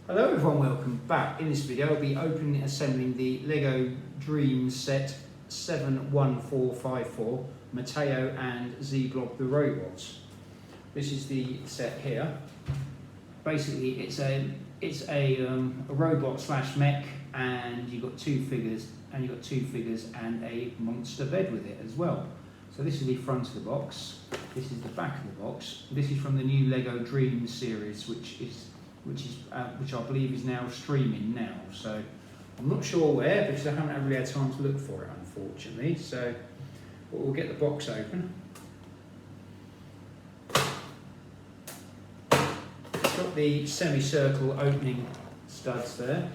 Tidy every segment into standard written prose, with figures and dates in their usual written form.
Hello everyone, welcome back. In this video I'll be opening and assembling the Lego Dreamzzz set 71454 Mateo and Z-Blob the robots. This is the set here. Basically it's a robot slash mech, and you've got two figures and a monster bed with it as well. So this is the front of the box, this is the back of the box. This is from the new Lego Dreamzzz series, which I believe is now streaming now. So I'm not sure where, because I haven't really had time to look for it, unfortunately. So we'll get the box open. It's got the semicircle opening studs there.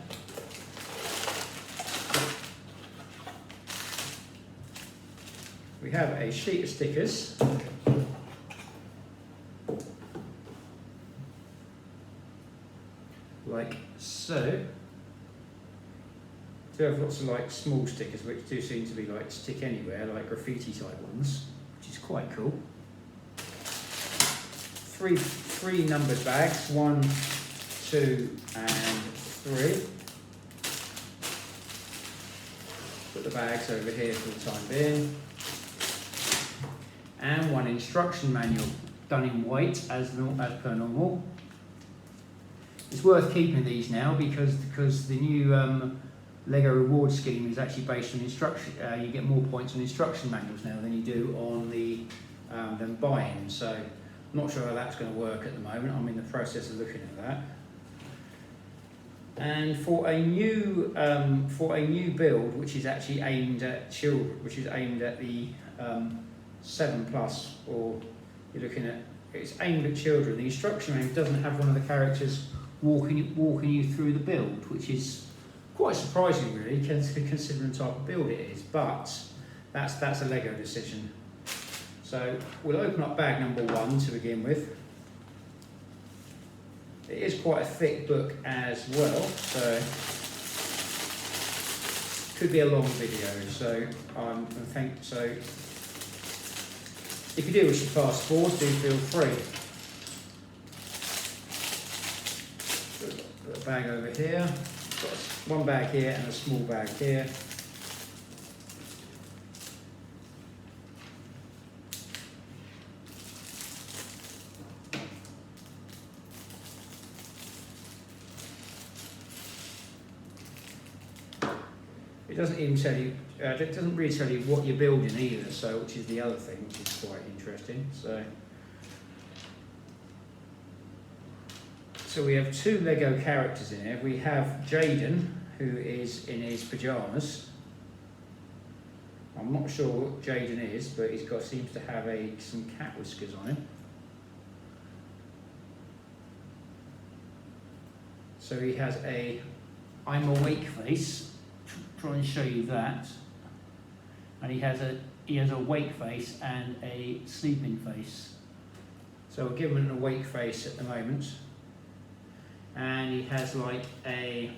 We have a sheet of stickers. Like so. Do have lots of like small stickers which do seem to be like stick anywhere, like graffiti type ones, which is quite cool. Three numbered bags, 1, 2 and 3. Put the bags over here for the time being. And one instruction manual, done in white as per normal. It's worth keeping these now because the new Lego reward scheme is actually based on instruction. You get more points on instruction manuals now than you do on the than buy-in. So I'm not sure how that's going to work at the moment. I'm in the process of looking at that. And for a new build, which is actually aimed at children, which is aimed at the 7+, or you're looking at, it's aimed at children. The instruction manual doesn't have one of the characters walking you through the build, which is quite surprising really, considering the type of build it is, but that's a Lego decision. So we'll open up bag number 1 to begin with. It is quite a thick book as well, so could be a long video, so if you do wish to fast forward, do feel free. Put a bag over here. Got one bag here and a small bag here. It doesn't even tell you. It doesn't really tell you what you're building either. So, which is the other thing, which is quite interesting. So we have 2 Lego characters in here. We have Jayden, who is in his pyjamas. I'm not sure what Jayden is, but seems to have some cat whiskers on him. So he has a I'm awake face. Try and show you that. And he has a wake face and a sleeping face. So we'll give him an awake face at the moment. And he has like a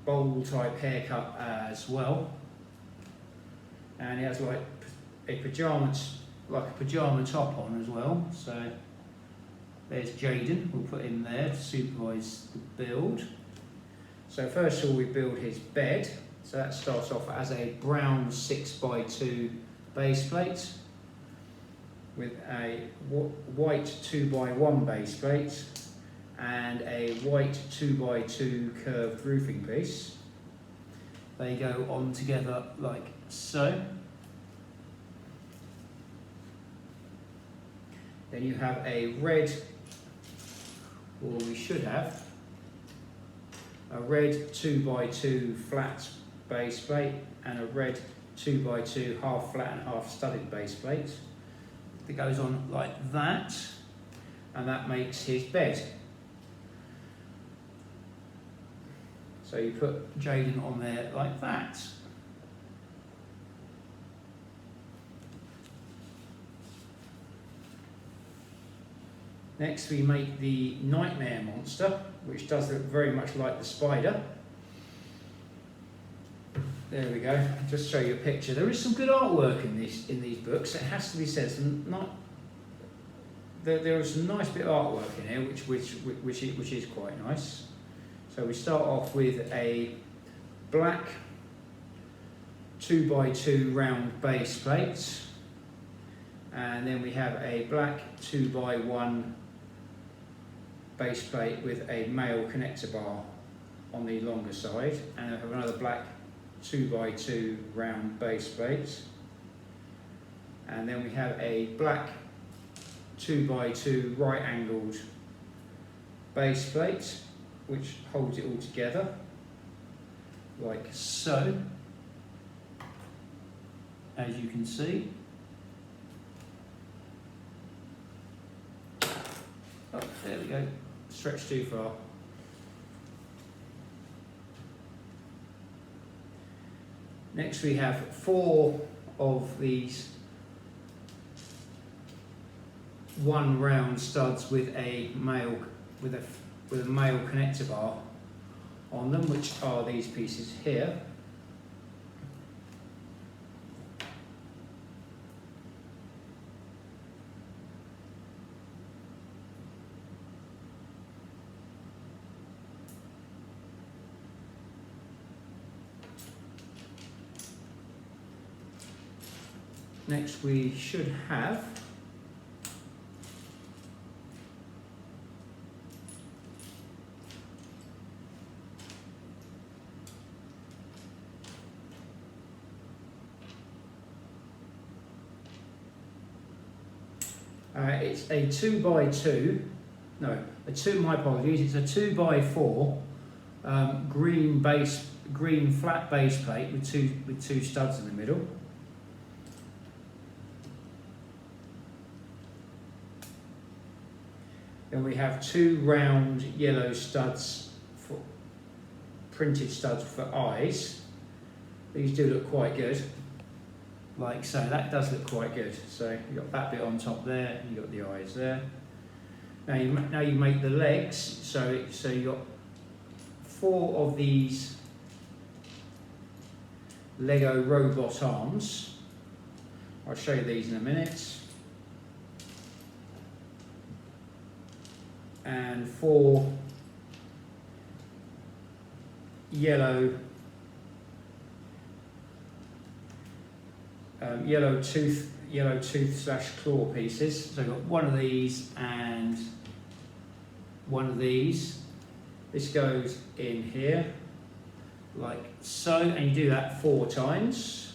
bowl type haircut as well. And he has like a pajama top on as well. So there's Jayden, we'll put him there to supervise the build. So first of all we build his bed. So that starts off as a brown 6x2 base plate with a white 2x1 base plate and a white 2x2 curved roofing piece. They go on together like so. Then you have a red, or we should have, a red 2x2 flat base plate and a red 2x2 half flat and half studded base plate. That goes on like that, and that makes his bed. So you put Jayden on there like that. Next we make the Knightmare Monster, which does look very much like the spider. There we go. Just show you a picture. There is some good artwork in these books. It has to be said. there was some nice bit of artwork in here, which is quite nice. So we start off with a black 2x2 round base plate, and then we have a black 2x1 base plate with a male connector bar on the longer side, and I have another black 2x2 round base plate, and then we have a black 2x2 right angled base plate which holds it all together like so, as you can see. Oh, there we go, stretched too far. Next we have 4 of these 1 round studs with a male connector bar on them, which are these pieces here. Next we should have it's a 2x2, no, my apologies, it's a 2x4 green flat base plate with two studs in the middle. Then we have 2 round yellow studs, printed studs for eyes. These do look quite good, like so. That does look quite good. So you've got that bit on top there, and you've got the eyes there. Now you make the legs. So you've got 4 of these Lego robot arms. I'll show you these in a minute. And 4 yellow tooth / claw pieces. So I've got 1 of these and 1 of these. This goes in here like so, and you do that 4 times.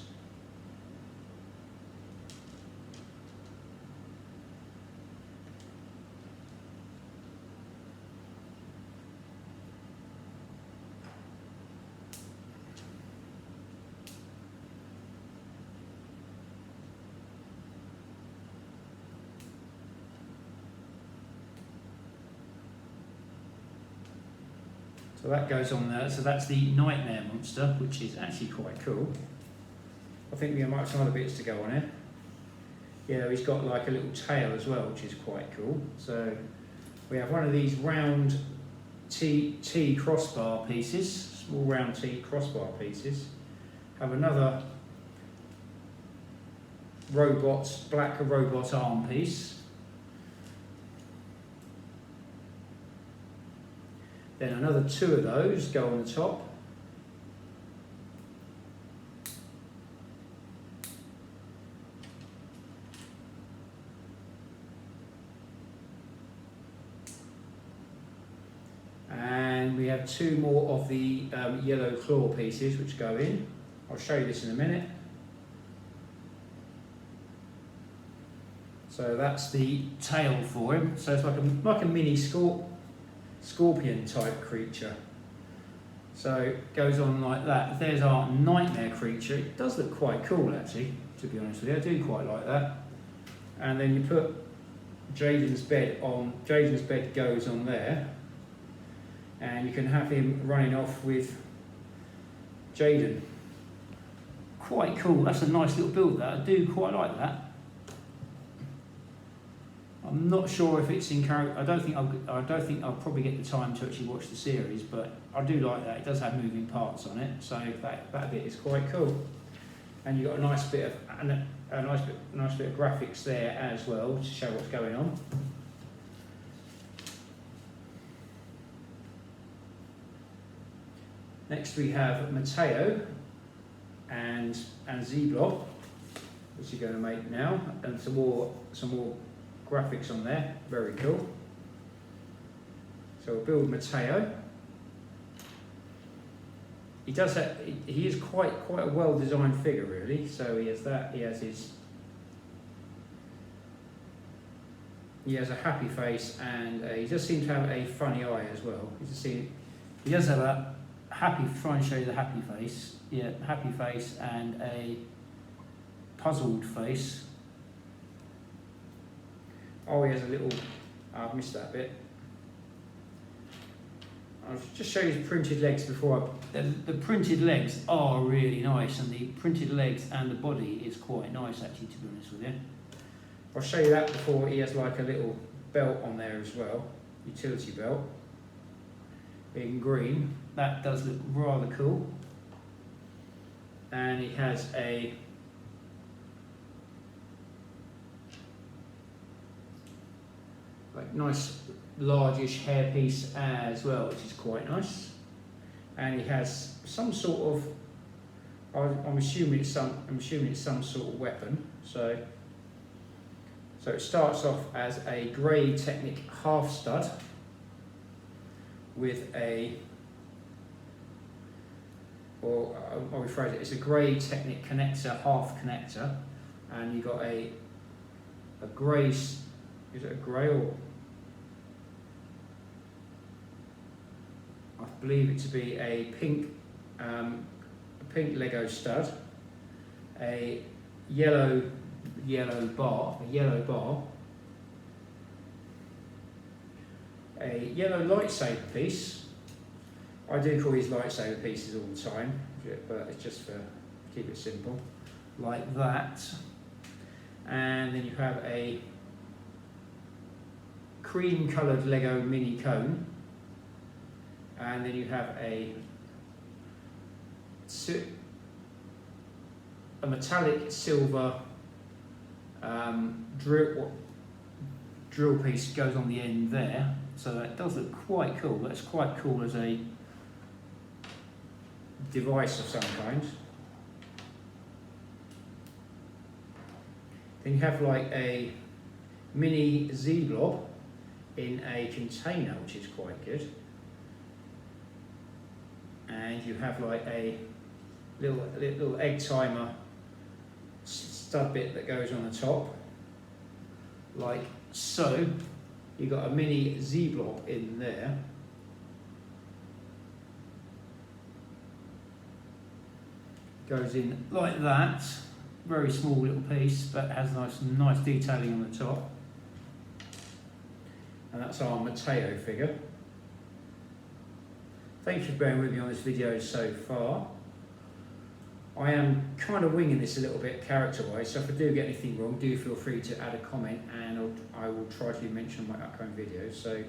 So that goes on there. So that's the Knightmare Monster, which is actually quite cool. I think we might have some other bits to go on here. Yeah, he's got like a little tail as well, which is quite cool. So we have 1 of these round T crossbar pieces, small round T crossbar pieces. Have another black robot arm piece. Then another 2 of those go on the top. And we have 2 more of the yellow claw pieces which go in. I'll show you this in a minute. So that's the tail for him. So it's like a mini scorpion type creature. So it goes on like that. There's our nightmare creature. It does look quite cool actually, to be honest with you. I do quite like that. And then you put Jayden's bed on. Jayden's bed goes on there, and you can have him running off with Jayden. Quite cool. That's a nice little build. That I do quite like that. I'm not sure if it's encouraged. I don't think I'll probably get the time to actually watch the series, but I do like that. It does have moving parts on it, so that bit is quite cool. And you've got a nice bit of graphics there as well to show what's going on. Next we have Mateo and Z-Blob, which you're going to make now, and some more graphics on there. Very cool. So we'll build Mateo. He does that. He is quite a well-designed figure, really. So he has that. He has a happy face, and he does seem to have a funny eye as well. He does have a happy. Try and show you the happy face. Yeah, happy face and a puzzled face. Oh, he has a little. I've missed that bit. I'll just show you his printed legs before the printed legs are really nice, and the printed legs and the body is quite nice, actually, to be honest with you. I'll show you that before. He has like a little belt on there as well, utility belt in green. That does look rather cool. And he has a like nice largish hairpiece as well, which is quite nice. And he has some sort of, I'm assuming it's some sort of weapon. So it starts off as a grey Technic half stud with a, or I'll rephrase it, it's a grey Technic connector, half connector, and you've got a grey, is it a grey or? I believe it to be a pink Lego stud, a yellow bar, a yellow lightsaber piece. I do call these lightsaber pieces all the time, but it's just for keep it simple, like that. And then you have a cream-coloured Lego mini cone. And then you have a metallic silver drill piece goes on the end there. So that does look quite cool. That's quite cool as a device of some kind. Then you have like a mini Z-Blob in a container, which is quite good. And you have like a little egg timer stud bit that goes on the top, like so. You've got a mini Z-Blob in there. Goes in like that. Very small little piece, but has nice detailing on the top. And that's our Mateo figure. Thanks for bearing with me on this video so far. I am kind of winging this a little bit character-wise, so if I do get anything wrong, do feel free to add a comment, and I will try to mention my upcoming videos. So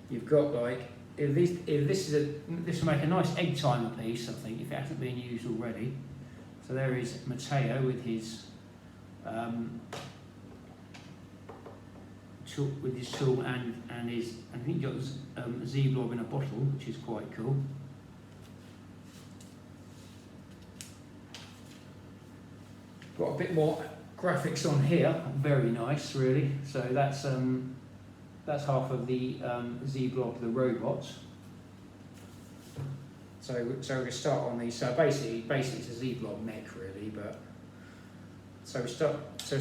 you've got like, this will make a nice egg timer piece, I think, if it hasn't been used already. So there is Mateo with his tool and his, I think he got Z-Blob in a bottle, which is quite cool. Got a bit more graphics on here, very nice, really. So that's half of the Z-Blob, the robot. So we're going to start on these. So basically it's a Z-Blob mech, really. But so we start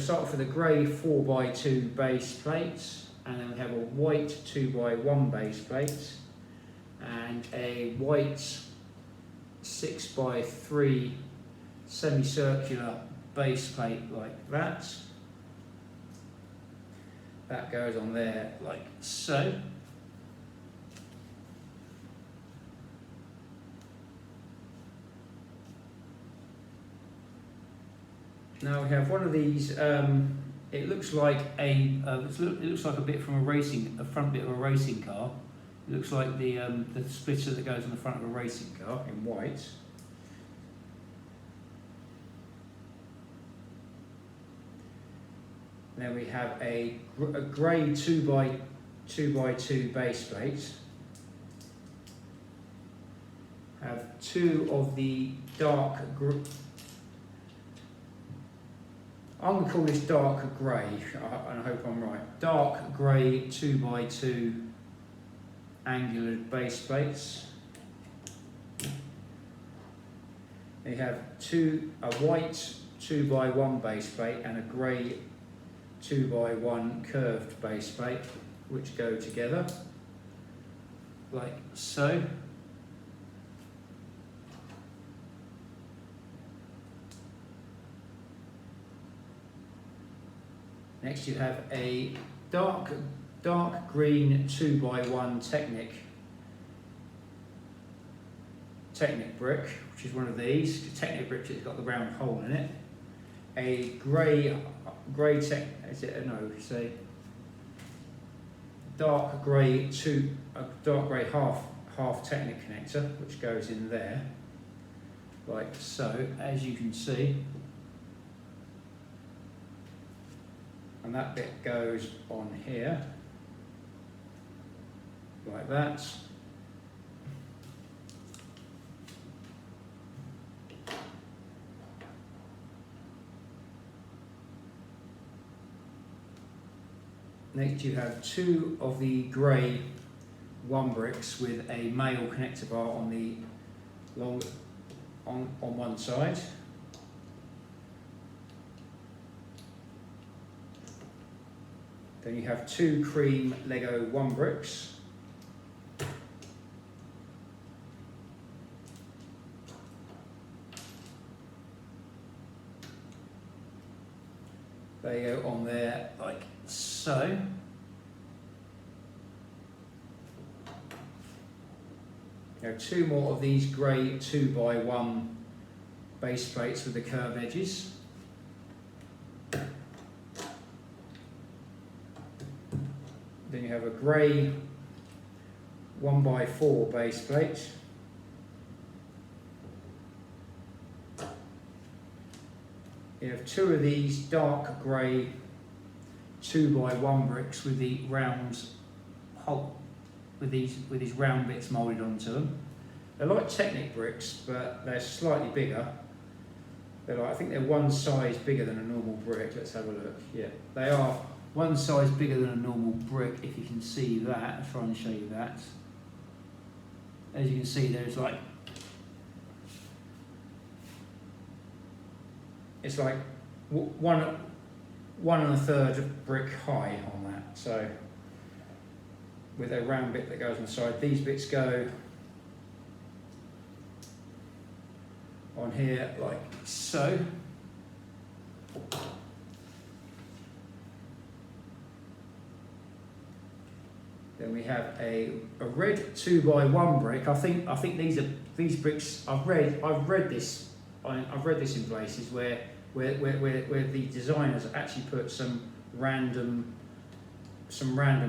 off with a grey 4x2 base plate, and then we have a white 2x1 base plate, and a white 6x3 semicircular base plate like that. That goes on there like so. Now we have one of these. It looks like a bit from a front bit of a racing car. It looks like the splitter that goes on the front of a racing car in white. Then we have a grey 2x2 base plate. have 2 of the dark, I'm going to call this dark grey, and I hope I'm right. Dark grey 2x2 angular base plates. They have a white 2x1 base plate and a grey 2x1 curved base plate, which go together like so. Next you have a dark green 2x1 Technic brick, which is one of these. The Technic brick has got the round hole in it. A grey dark grey half Technic connector, which goes in there like so, as you can see. And that bit goes on here, like that. Next you have 2 of the grey 1 bricks with a male connector bar on the on one side. Then you have 2 cream Lego 1 bricks. They go on there like so. You have 2 more of these grey 2x1 base plates with the curved edges. Then you have a grey 1x4 base plate. You have 2 of these dark grey 2x1 bricks with the rounds hole, with these round bits moulded onto them. They're like Technic bricks, but they're slightly bigger. They're like, I think they're 1 size bigger than a normal brick. Let's have a look. Yeah, they are 1 size bigger than a normal brick, if you can see that. I'll try and show you that. As you can see, there's like, it's like 1 1/3 brick high on that. So with a round bit that goes on the side, these bits go on here like so. Then we have a red 2x1 brick. I think these bricks. I've read this in places where the designers actually put some random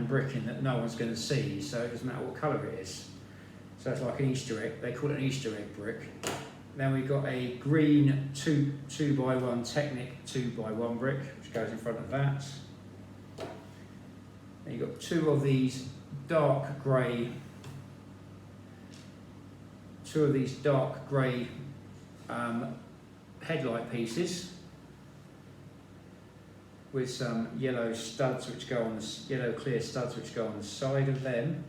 brick in that no one's going to see, so it doesn't matter what colour it is. So it's like an Easter egg. They call it an Easter egg brick. Then we've got a green 2x1 Technic 2x1 brick, which goes in front of that. Then you've got 2 of these dark grey headlight pieces with some yellow studs which go on the yellow clear studs which go on the side of them.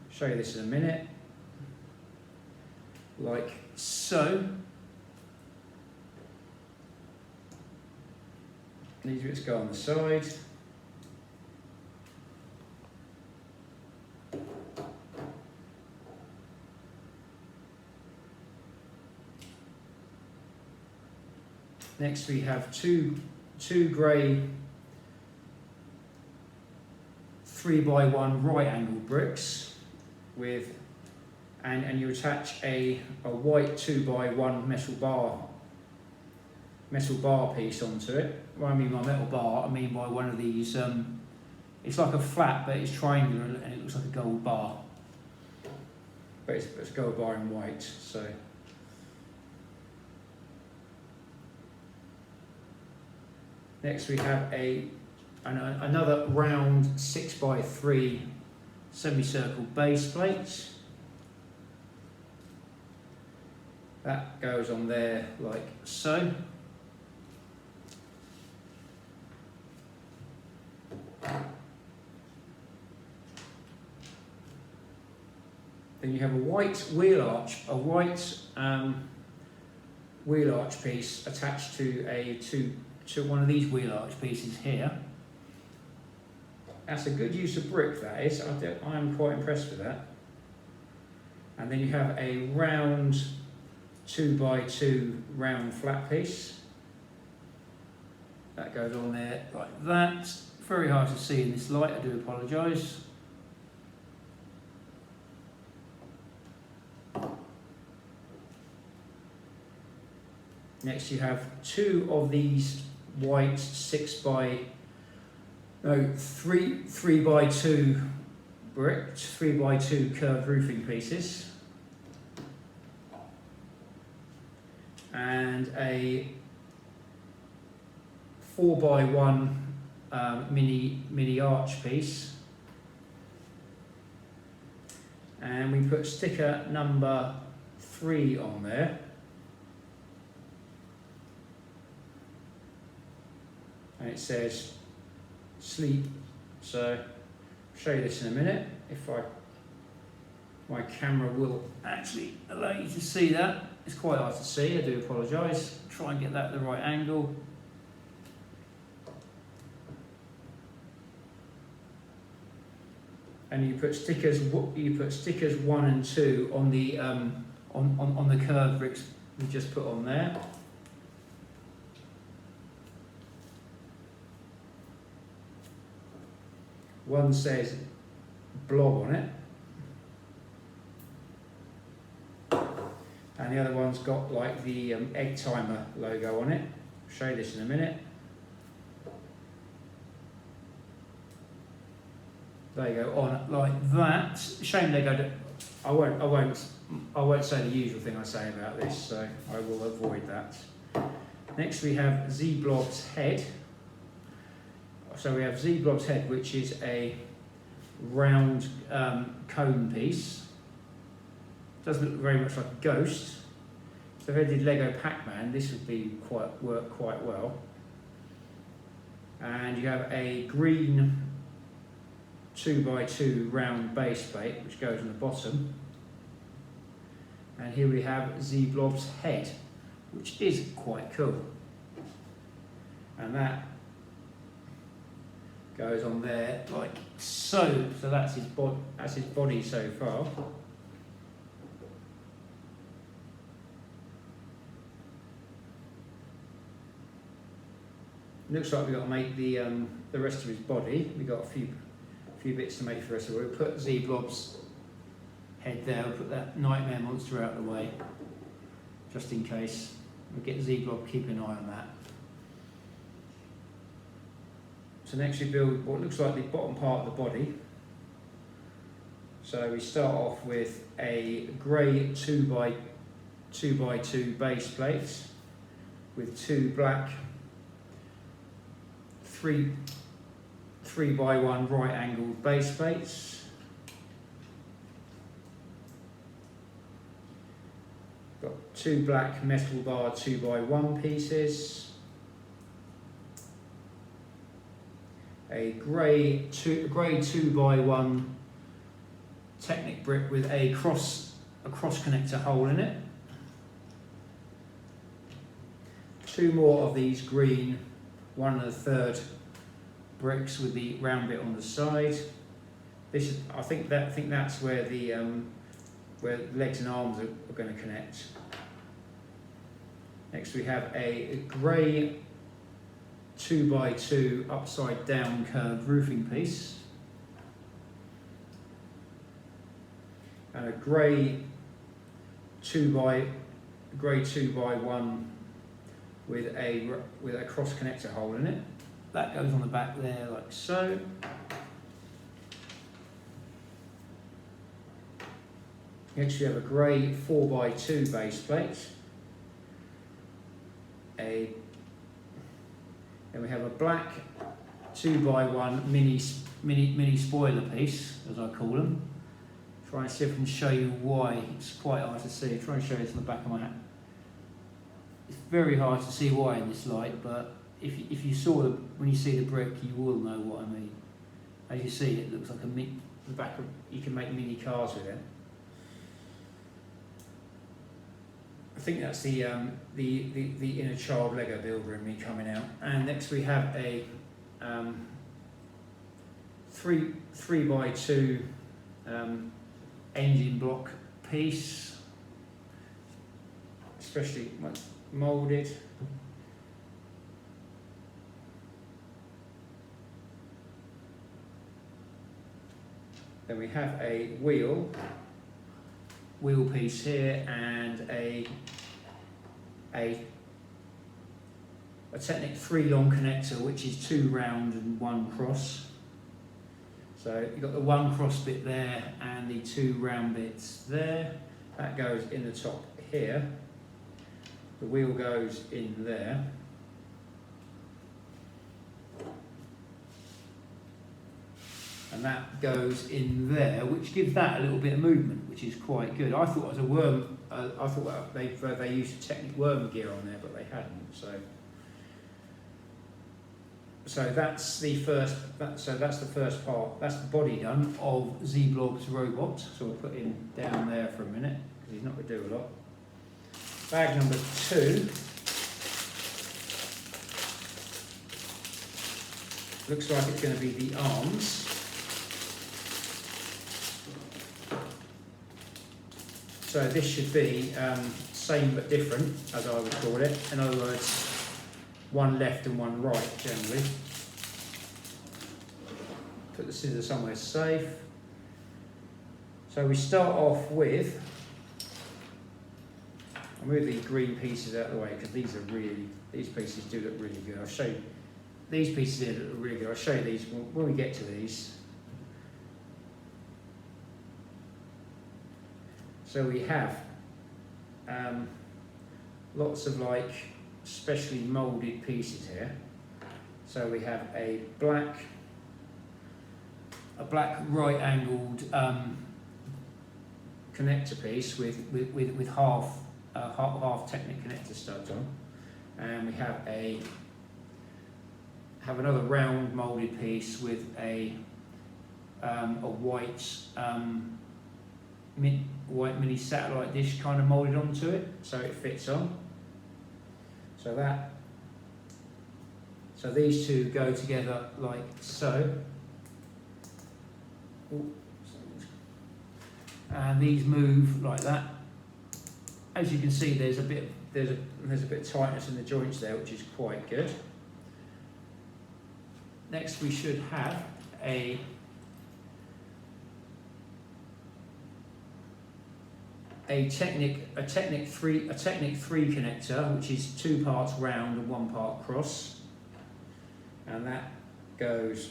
I'll show you this in a minute. Like so. These bits go on the side. Next we have two grey 3x1 right angle bricks with, and you attach a white 2x1 metal bar piece onto it. What I mean by metal bar, I mean by one of these, it's like a flat but it's triangular and it looks like a gold bar. But it's a gold bar in white, so. Next we have another round 6x3 semicircle base plate. That goes on there like so. Then you have a white wheel arch, wheel arch piece attached to one of these wheel arch pieces here. That's a good use of brick, that is. I'm quite impressed with that. And then you have a round 2x2 round flat piece. That goes on there like that. Very hard to see in this light, I do apologise. Next you have two of these white 3x2 brick, 3x2 curved roofing pieces, and a 4x1 mini arch piece, and we put sticker number 3 on there. And it says sleep. So I'll show you this in a minute if my camera will actually allow you to see that. It's quite hard to see, I do apologise. Try and get that at the right angle. And you put stickers 1 and 2 on the on the curved bricks we just put on there. One says blob on it, and the other one's got like the egg timer logo on it. I'll show you this in a minute. They go on like that. Shame they go to. I won't say the usual thing I say about this, so I will avoid that. Next we have Z-Blob's head. So we have Z-Blob's head, which is a round cone piece. Doesn't look very much like a ghost. So if I did Lego Pac-Man, this would work quite well. And you have a green 2x2 round base plate, which goes on the bottom. And here we have Z-Blob's head, which is quite cool. And that goes on there like so. So that's his body so far. Looks like we've got to make the rest of his body. We've got a few bits to make for the rest of it. We'll put Z-Blob's head there. We'll put that Knightmare Monster out of the way, just in case. We'll get Z-Blob, keep an eye on that. So next we build what looks like the bottom part of the body. So we start off with a grey 2x2 base plate with two black 3x1 right angled base plates. Got two black metal bar 2x1 pieces. A grey 2x1 Technic brick with a cross connector hole in it. Two more of these green 1/3 bricks with the round bit on the side. This is, I think that's where the where legs and arms are going to connect. Next we have a grey 2x2 upside down curved roofing piece, and a grey 2x1 with a cross connector hole in it. That goes on the back there like so. Next we have a grey 4x2 base plate. Then we have a black 2x1 mini spoiler piece, as I call them. Try and see if I can show you why. It's quite hard to see. Try and show you this on the back of my very hard to see why in this light, but if you saw when you see the brick, you will know what I mean. As you see, it looks like the back of, you can make mini cars with it. I think that's the inner child Lego builder in me coming out. And next we have a 3x2 engine block piece, especially moulded. Then we have a wheel piece here, and a Technic 3 long connector, which is 2 round and 1 cross. So you've got the 1 cross bit there and the 2 round bits there. That goes in the top here. The wheel goes in there. And that goes in there, which gives that a little bit of movement, which is quite good. I thought it was a worm. I thought they used a Technic worm gear on there, but they hadn't. So that's the first. So that's the first part. That's the body done of Z-Blob's robot. So we'll put him down there for a minute because he's not going to do a lot. Bag number 2. Looks like it's going to be the arms. So this should be same but different, as I would call it. In other words, one left and one right, generally. Put the scissors somewhere safe. So we start off with, I'll move these green pieces out of the way because these pieces do look really good. I'll show you, these pieces here look really good. I'll show you these when we get to these. So we have lots of specially moulded pieces here. So we have a black right-angled connector piece with half Technic connector studs on, and we have another round moulded piece with a white mini satellite dish kind of moulded onto it, so it fits on. So these two go together like so. And these move like that. As you can see, there's a bit of tightness in the joints there, which is quite good. Next, we should have a Technic 3 connector, which is 2 parts round and 1 part cross, and that goes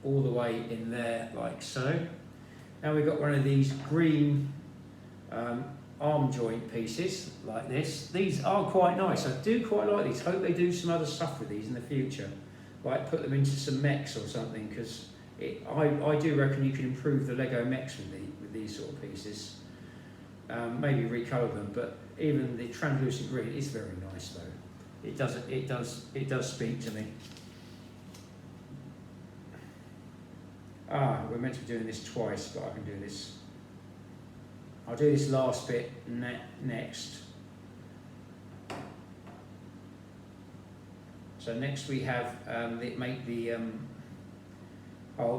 all the way in there like so. Now we've got one of these green arm joint pieces like this. These are quite nice. I do quite like these. Hope they do some other stuff with these in the future, like put them into some mechs or something, because I do reckon you can improve the Lego mechs with these sort of pieces. Maybe recolour them, but even the translucent green is very nice though. It does speak to me. We're meant to be doing this twice, but I can do this. I'll do this last bit next. So next we have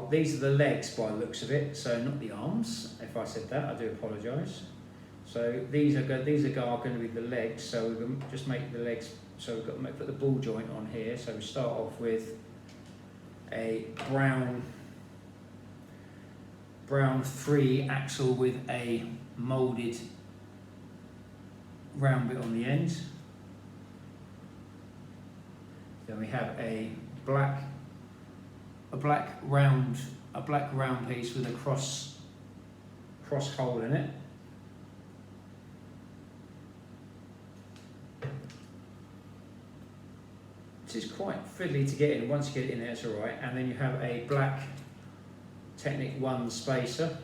these are the legs by the looks of it. So not the arms. If I said that, I do apologise. So these are going to be the legs. So we're going to just make the legs. So we've got to put the ball joint on here. So we start off with a brown 3 axle with a moulded round bit on the end. Then we have a black round piece with a cross hole in it. Which is quite fiddly to get in. Once you get it in there, it's all right. And then you have a black Technic 1 spacer.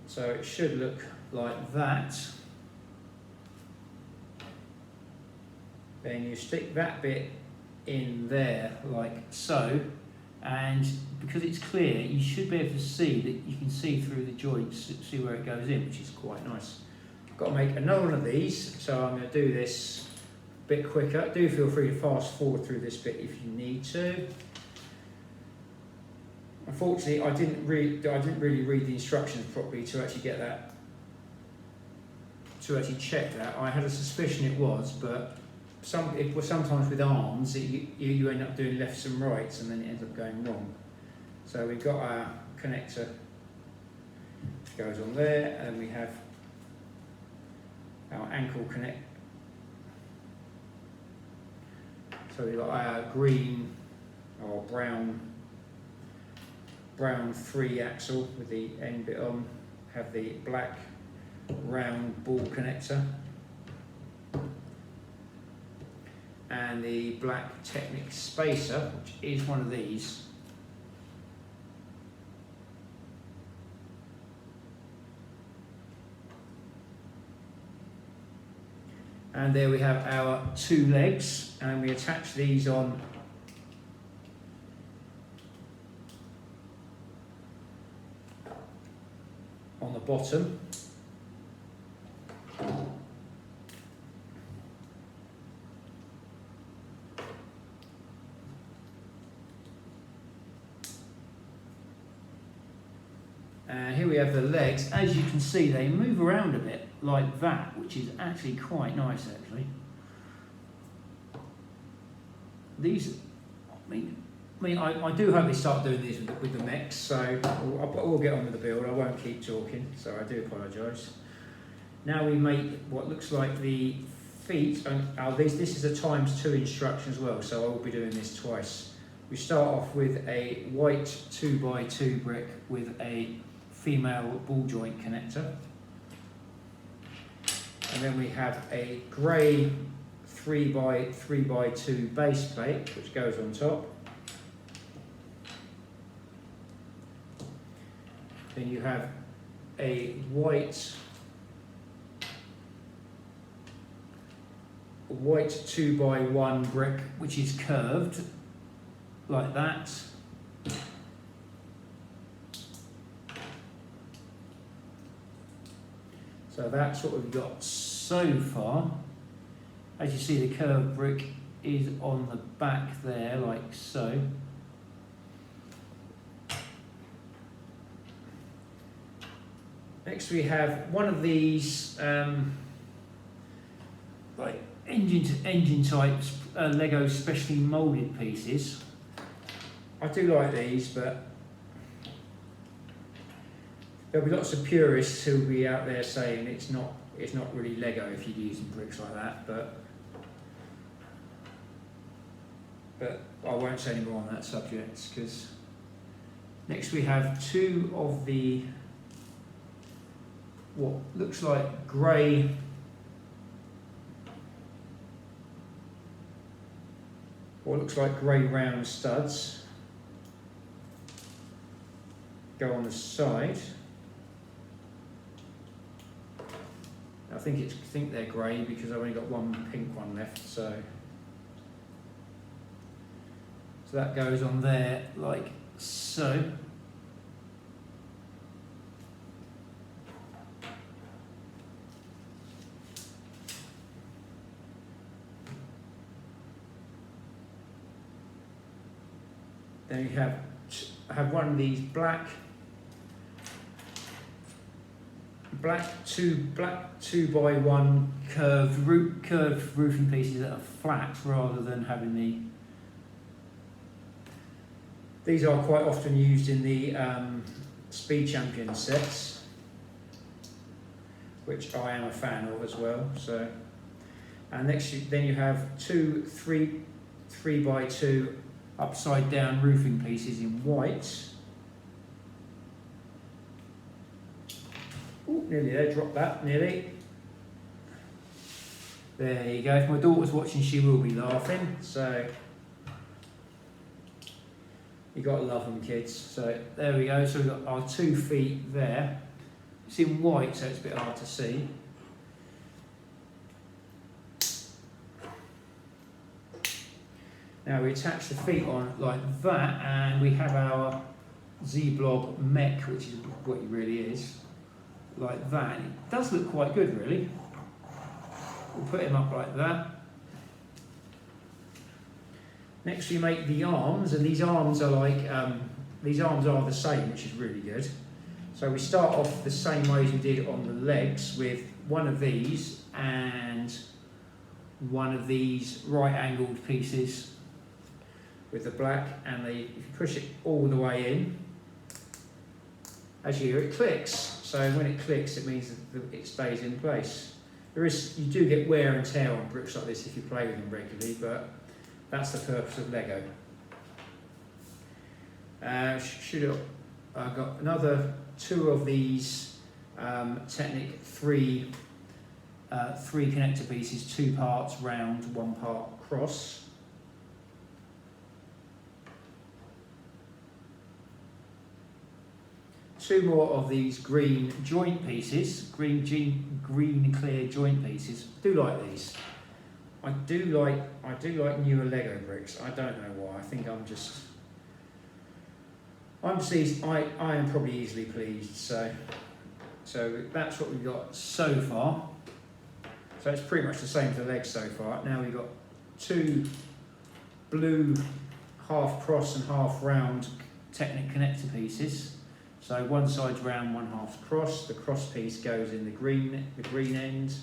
So it should look like that. Then you stick that bit in there like so, and because it's clear, you should be able to see that you can see through the joints, see where it goes in, which is quite nice. I've got to make another one of these, so I'm going to do this a bit quicker. Do feel free to fast forward through this bit if you need to. Unfortunately, I didn't really read the instructions properly to actually get that, to actually check that. I had a suspicion it was, but sometimes with arms, you end up doing lefts and rights, and then it ends up going wrong. So we've got our connector goes on there, and we have our ankle connect. So we've got our green or brown 3-axle with the end bit on, have the black round ball connector, and the black Technic spacer, which is one of these. And there we have our 2 legs, and we attach these on the bottom. And here we have the legs. As you can see, they move around a bit like that, which is actually quite nice, actually. These, I do hope they start doing these with the mechs, so we'll get on with the build. I won't keep talking, so I do apologise. Now we make what looks like the feet, and this is a ×2 instruction as well, so I will be doing this twice. We start off with a white 2x2 brick with a female ball joint connector, and then we have a grey 3x2 base plate which goes on top. Then you have a white 2x1 brick which is curved like that. So that's what we've got so far. As you see, the curved brick is on the back there like so. Next we have one of these like engine types Lego specially moulded pieces. I do like these, but there'll be lots of purists who'll be out there saying it's not really Lego if you're using bricks like that, but I won't say any more on that subject, because next we have 2 of the what looks like grey round studs go on the side. I think they're grey because I've only got one pink one left, so that goes on there like so. Then you have one of these black 2x1 curved roofing pieces that are flat rather than having these are quite often used in the Speed Champion sets, which I am a fan of as well. So, and then you have 2 3x2 upside down roofing pieces in white. Ooh, nearly there, drop that, nearly. There you go. If my daughter's watching, she will be laughing. So you got to love them, kids. So there we go. So we've got our 2 feet there. It's in white, so it's a bit hard to see. Now we attach the feet on like that, and we have our Z-Blob mech, which is what he really is, like that. And it does look quite good, really. We'll put him up like that. Next we make the arms, and these arms are like, these arms are the same, which is really good. So we start off the same way as we did on the legs, with one of these and one of these right angled pieces with the black, and if you push it all the way in, as you hear it clicks. So when it clicks, it means that it stays in place. You do get wear and tear on bricks like this if you play with them regularly, but that's the purpose of Lego. I've got another 2 of these Technic 3 connector pieces, 2 parts round, 1 part cross. Two more of these green joint pieces, green clear joint pieces. I do like these. I do like newer Lego bricks. I don't know why. I think I am probably easily pleased. So that's what we've got so far. So it's pretty much the same for the legs so far. Now we've got 2 blue half cross and half round Technic connector pieces. So one side's round, one half's cross. The cross piece goes in the green end.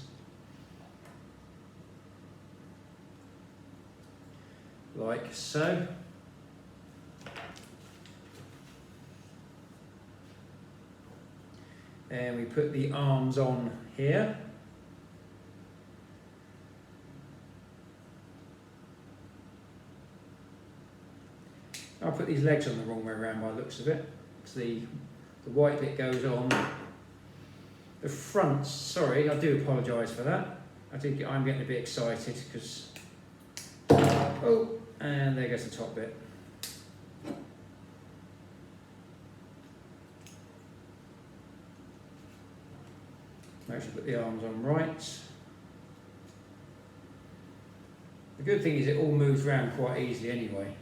Like so. And we put the arms on here. I'll put these legs on the wrong way around by the looks of it. The white bit goes on the front. Sorry, I do apologise for that. I'm getting a bit excited because and there goes the top bit. Make sure to put the arms on right. The good thing is it all moves around quite easily anyway.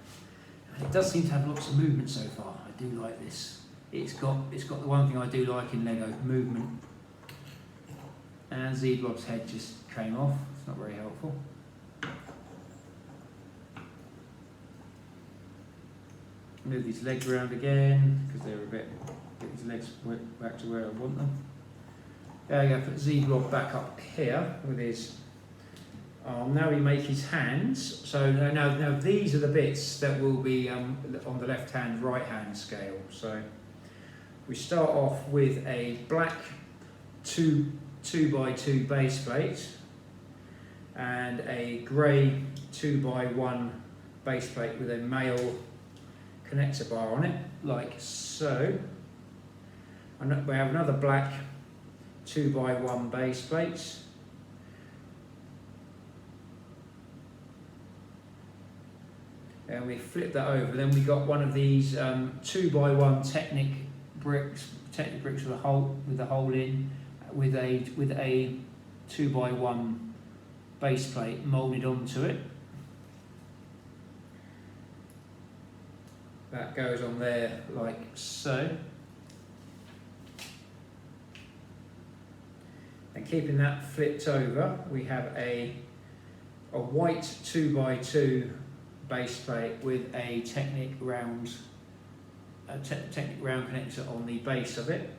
And it does seem to have lots of movement so far. I do like this. It's got the one thing I do like in Lego, movement. And Z-Blob's head just came off. It's not very helpful. Move these legs around again because they're get these legs back to where I want them. There we go. Put Z-Blob back up here with his arm. Now we make his hands. So now these are the bits that will be on the left hand, right hand scale. So we start off with a black 2x2 base plate and a grey 2x1 base plate with a male connector bar on it, like so. And we have another black 2x1 base plate. And we flip that over. Then we got one of these 2x1 Technic bricks with a hole in, with a 2x1 base plate moulded onto it. That goes on there like so. And keeping that flipped over, we have a white 2x2 base plate with a Technic round connector on the base of it.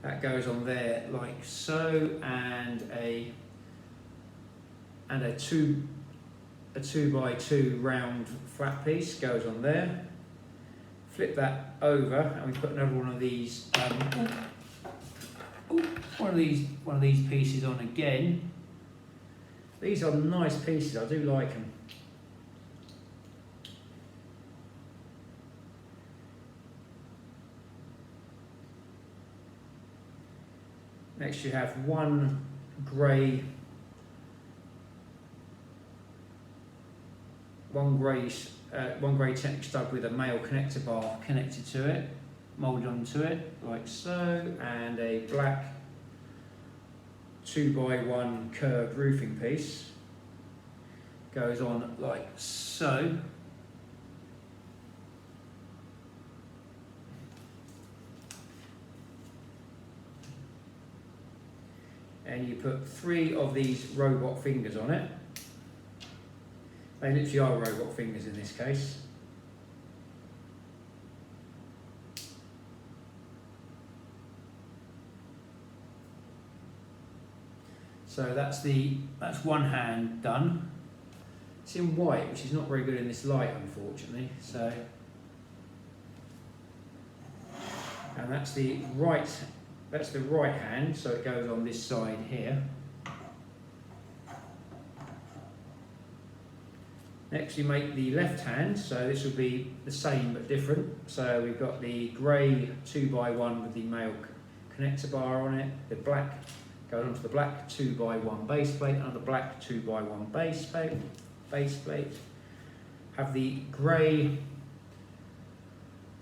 That goes on there like so, and a 2x2 round flat piece goes on there. Flip that over, and we put another one of these one of these pieces on again. These are nice pieces. I do like them. Next, you have one grey Technic stud with a male connector bar connected to it, moulded onto it like so, and a black 2x1 curved roofing piece goes on like so. And you put 3 of these robot fingers on it. They literally are robot fingers in this case. So that's one hand done. It's in white, which is not very good in this light, unfortunately. So, and that's the right hand, so it goes on this side here. Next we make the left hand, so this will be the same but different. So we've got the grey 2x1 with the male connector bar on it, the black goes onto the black 2x1 base plate, another black 2x1 base plate. Have the grey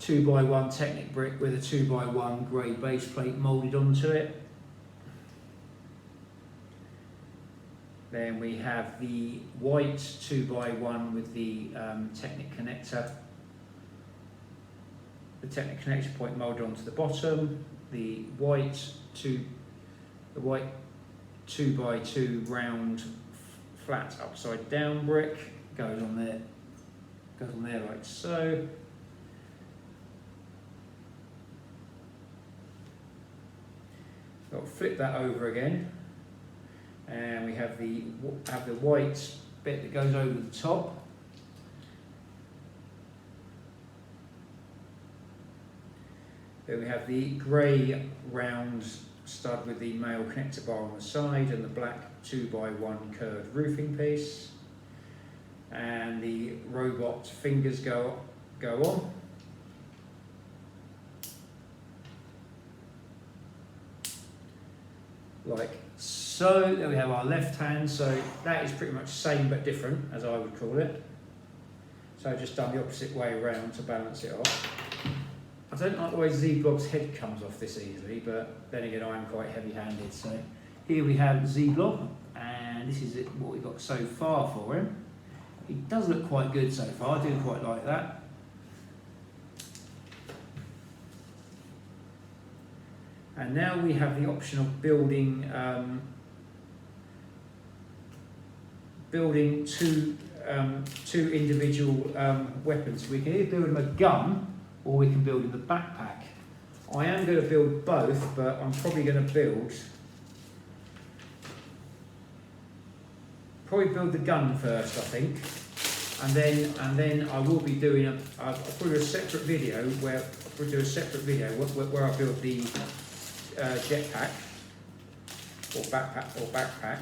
2x1 Technic brick with a 2x1 grey base plate moulded onto it. Then we have the white 2x1 with the Technic connector. The Technic connector point moulded onto the bottom. The white 2x2 round flat upside down brick goes on there like so. So I'll flip that over again, and we have the white bit that goes over the top. Then we have the grey round stud with the male connector bar on the side and the black 2x1 curved roofing piece, and the robot fingers go on. Like so. There we have our left hand, so that is pretty much same but different, as I would call it. So I've just done the opposite way around to balance it off. I don't like the way Z-Blob's head comes off this easily, but then again I am quite heavy-handed. So here we have Z-Blob, and this is what we've got so far for him. He does look quite good so far, I do quite like that. And now we have the option of building two individual weapons. We can either build him a gun or we can build him a backpack. I am going to build both, but I'm probably going to build the gun first, I think, and then I will be doing I'll put a separate video where I build the jetpack or backpack.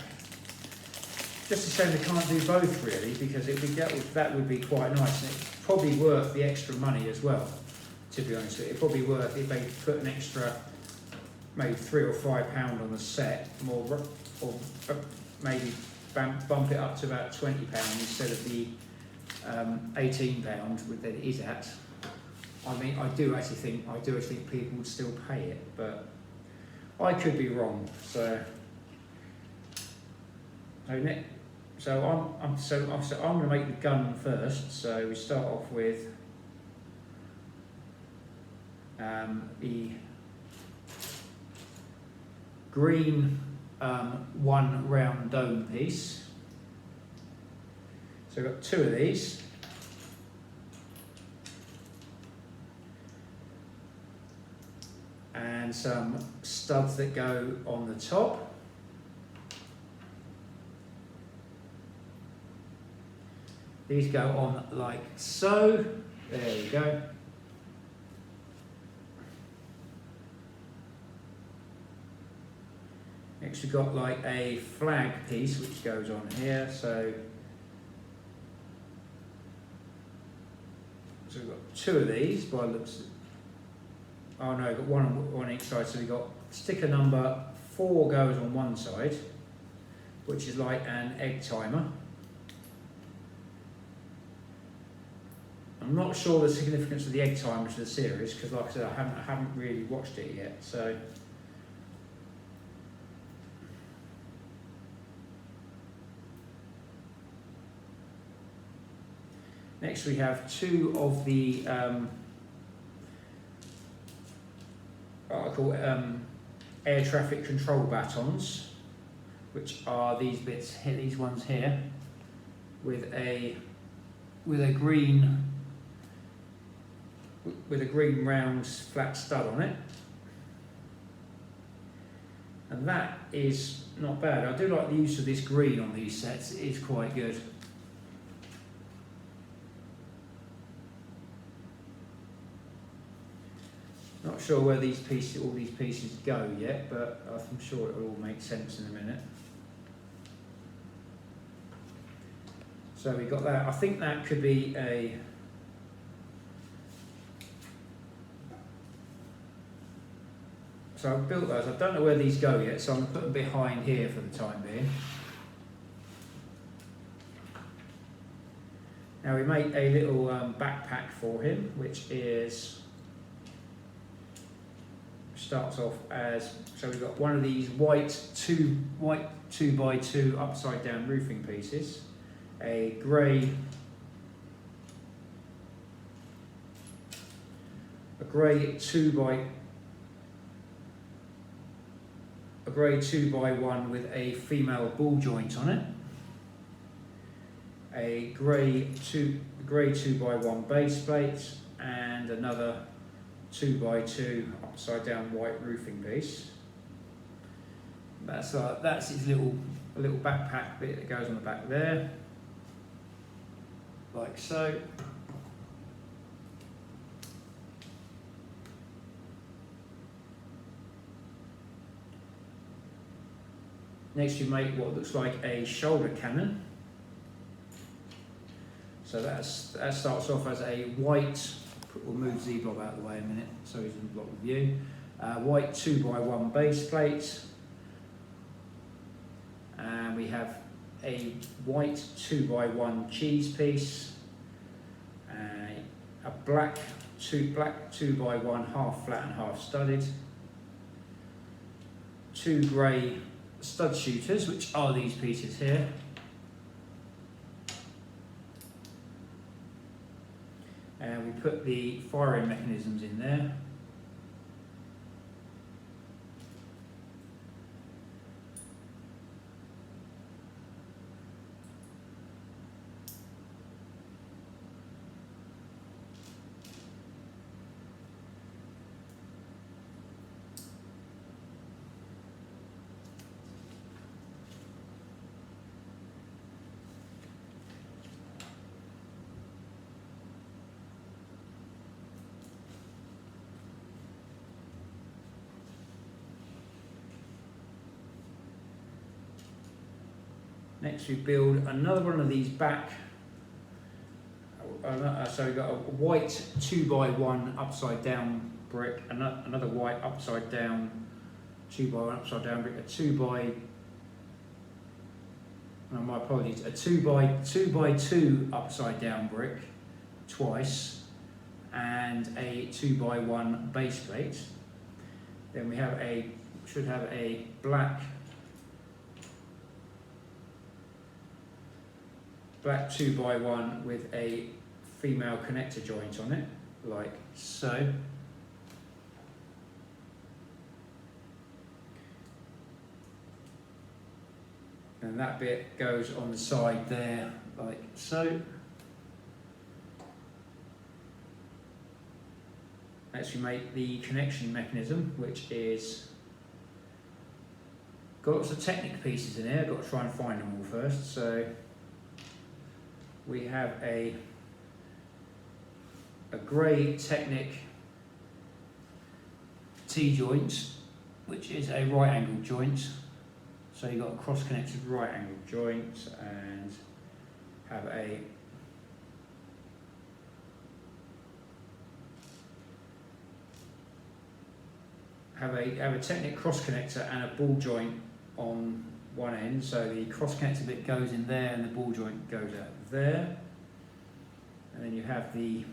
Just a shame they can't do both really, because that would be quite nice, and it's probably worth the extra money as well. To be honest, it's probably worth if they put an extra maybe £3 or £5 on the set, more, or maybe bump it up to about £20 instead of the £18 that it is at. I mean, I do actually think people would still pay it, but I could be wrong. So I'm going to make the gun first. So we start off with the green one round dome piece. So we've got 2 of these. And some studs that go on the top. These go on like so. There we go. Next we've got like a flag piece which goes on here. So we've got 2 of these by the looks. Oh no, got one on each side. So we've got sticker number 4 goes on one side, which is like an egg timer. I'm not sure the significance of the egg timer to the series, because like I said, I haven't really watched it yet. So Next we have two of the what I call air traffic control batons, which are these bits here, these ones here, with a green round flat stud on it, and that is not bad. I do like the use of this green on these sets; it is quite good. Not sure where all these pieces go yet, but I'm sure it will all make sense in a minute. So we got that. I think that could be a so I've built those. I don't know where these go yet, so I'm going to put them behind here for the time being. Now we make a little backpack for him, which starts off as, so we've got one of these white 2x2 upside down roofing pieces, a grey 2x1 with a female ball joint on it, a grey 2x1 base plate, and another 2x2 upside down white roofing piece. That's his little backpack bit that goes on the back there, like so. Next you make what looks like a shoulder cannon. So that starts off as a white, we'll move Z-Blob out of the way a minute so he's in block of view. White 2x1 base plate. And we have a white 2x1 cheese piece. A black 2x1 half flat and half studded. Two grey stud shooters, which are these pieces here. And we put the firing mechanisms in there. Next we build another one of these back, so we've got a white 2x1 upside down brick, another white upside down 2x1 upside down brick, a 2x2 upside down brick twice, and a 2x1 base plate. Then we have should have a black 2x1 with a female connector joint on it, like so. And that bit goes on the side there, like so. Next we make the connection mechanism, which is got lots of Technic pieces in here. I've got to try and find them all first. So we have a grey Technic T-joint, which is a right angle joint. So you've got a cross-connected right angle joint, and have a Technic cross connector and a ball joint on one end. So the cross connector bit goes in there, and the ball joint goes out there. And then you have the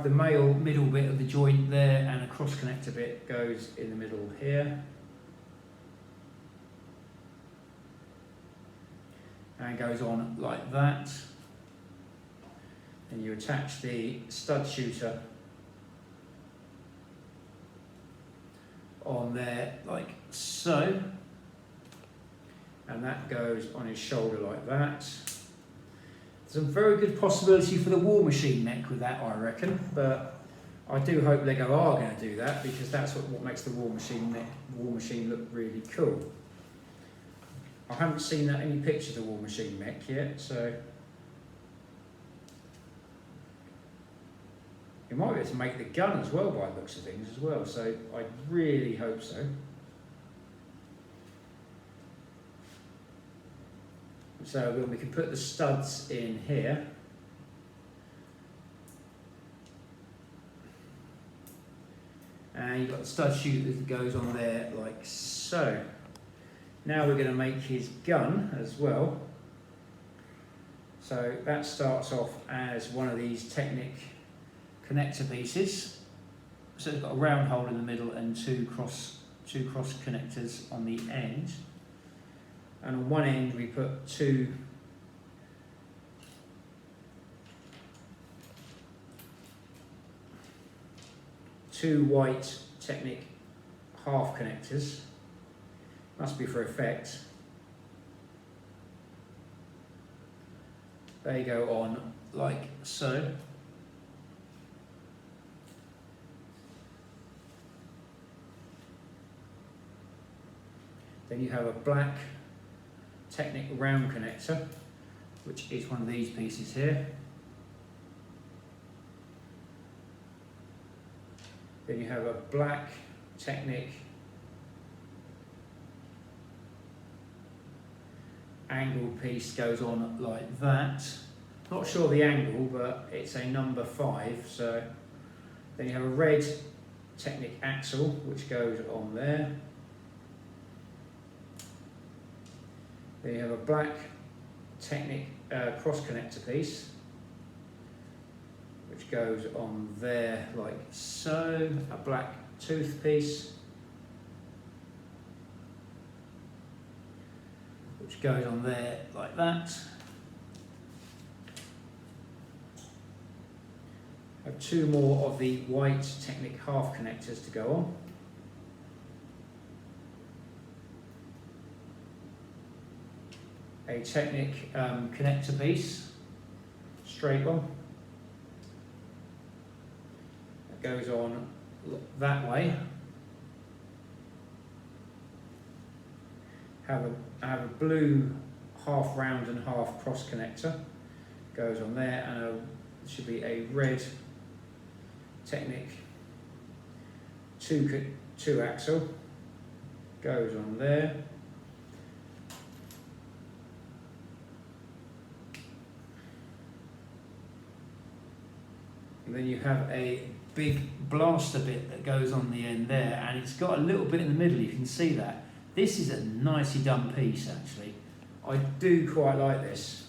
male middle bit of the joint there, and a cross connector bit goes in the middle here. and goes on like that. And you attach the stud shooter on there like so, and that goes on his shoulder like that. There's a very good possibility for the War Machine neck with that, I reckon, but I do hope Lego are going to do that, because that's what makes the War Machine look really cool. I haven't seen any pictures of the War Machine mech yet, so you might be able to make the gun as well by the looks of things as well, so I really hope so. So we can put the studs in here. And you've got the stud shooter that goes on there like so. Now we're going to make his gun as well. So that starts off as one of these Technic connector pieces. So it's got a round hole in the middle and two cross connectors on the end. And on one end we put two white Technic half connectors. Must be for effect. They go on like so. Then you have a black Technic round connector, which is one of these pieces here. Then you have a black Technic angle piece, goes on like that. Not sure the angle, but it's a number 5. So then you have a red Technic axle, which goes on there. Then you have a black Technic cross connector piece, which goes on there like so. A black tooth piece, which goes on there like that. Have two more of the white Technic half connectors to go on. A Technic connector piece, straight one, that goes on that way. Have a blue half round and half cross connector, goes on there, and there should be a red Technic two axle, goes on there. And then you have a big blaster bit that goes on the end there, and it's got a little bit in the middle, you can see that. This is a nicely done piece actually. I do quite like this.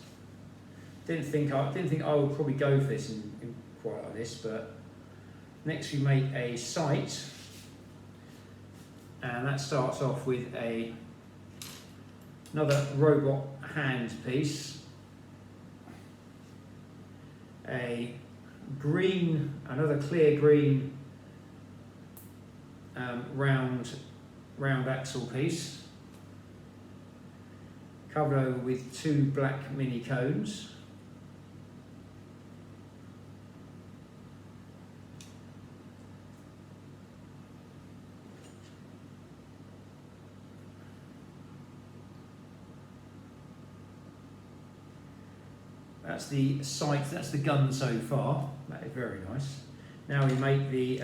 Didn't think I would probably go for this in quite like this, but next we make a sight, and that starts off with another robot hand piece, another clear green round axle piece, covered over with two black mini cones. That's the sight, that's the gun so far. That is very nice. Now we make the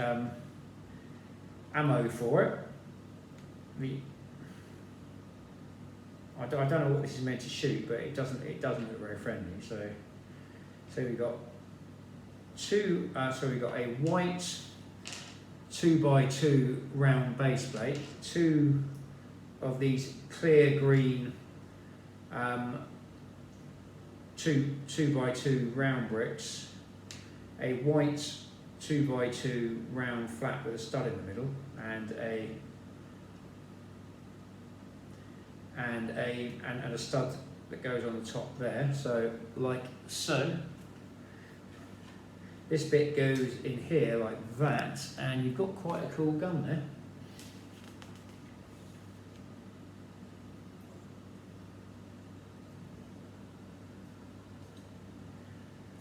ammo for it. I don't know what this is meant to shoot, but it doesn't look very friendly. So we've got we've got a white 2x2 round base plate, two of these clear green 2x2 round bricks, a white 2x2 round flat with a stud in the middle, and a that goes on the top there, so like so. This bit goes in here like that, and you've got quite a cool gun there.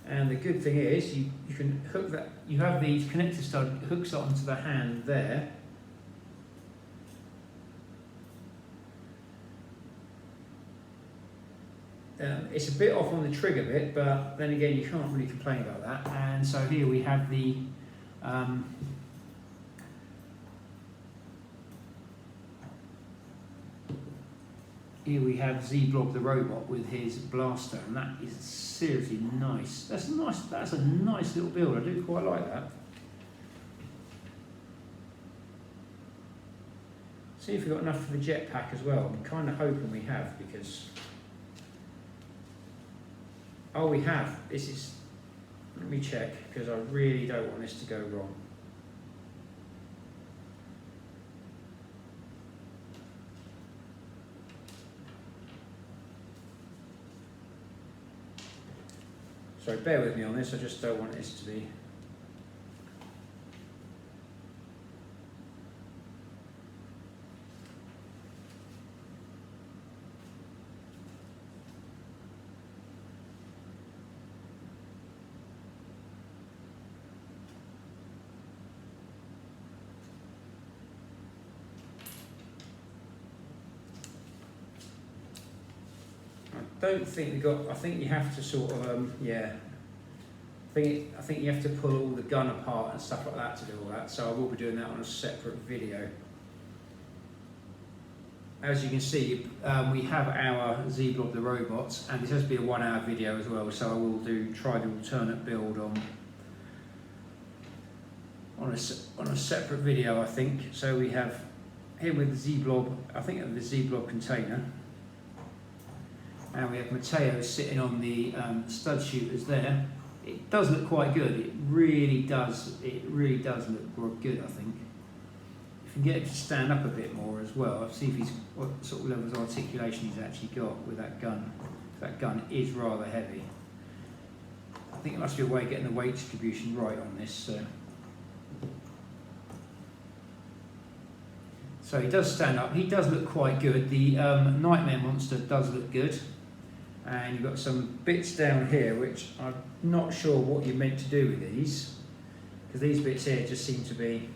And the good thing is you can hook that, you have these connector stud hooks onto the hand there. It's a bit off on the trigger bit, but then again you can't really complain about that. And so here we have the Z-Blob the robot with his blaster, and that is seriously nice. That's nice. That's a nice little build. I do quite like that. See if we've got enough for the jetpack as well. I'm kind of hoping we have, because oh, we have. This is, let me check, because I really don't want this to go wrong. So bear with me on this, I just don't want this to be. I don't think we got. I think you have to sort of yeah. I think you have to pull all the gun apart and stuff like that to do all that. So I will be doing that on a separate video. As you can see, we have our Z-Blob the robots, and this has to be a 1 hour video as well. So I will try the alternate build on a separate video, I think. So we have here with the Z-Blob. I think of the Z-Blob container. And we have Mateo sitting on the stud shooters there. It does look quite good. It really does. It really does look good, I think. If you can get it to stand up a bit more as well, I'll see if what sort of levels of articulation he's actually got with that gun. That gun is rather heavy. I think it must be a way of getting the weight distribution right on this. So he does stand up. He does look quite good. The Knightmare Monster does look good. And you've got some bits down here which I'm not sure what you're meant to do with these, because these bits here just seem to be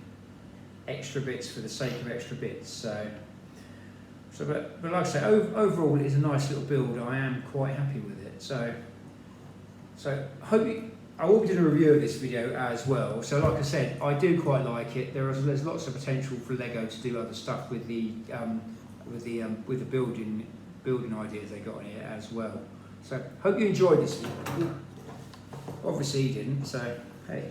extra bits for the sake of extra bits. But like I say, overall it is a nice little build. I am quite happy with it. So I will be doing a review of this video as well. So like I said, I do quite like it. There's lots of potential for Lego to do other stuff with the building ideas they got on here as well. So hope you enjoyed this video. Obviously you didn't, so hey.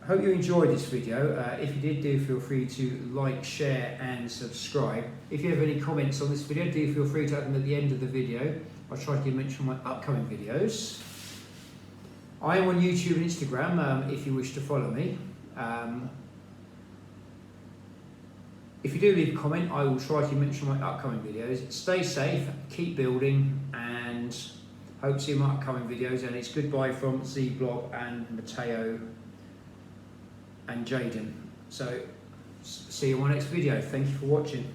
Hope you enjoyed this video. If you did, do feel free to like, share and subscribe. If you have any comments on this video, do feel free to add them at the end of the video. I'll try to mention my upcoming videos. I am on YouTube and Instagram if you wish to follow me. If you do leave a comment, I will try to mention my upcoming videos. Stay safe, keep building, and hope to see you in my upcoming videos. And it's goodbye from Z-Blob and Mateo and Jayden. So see you in my next video. Thank you for watching.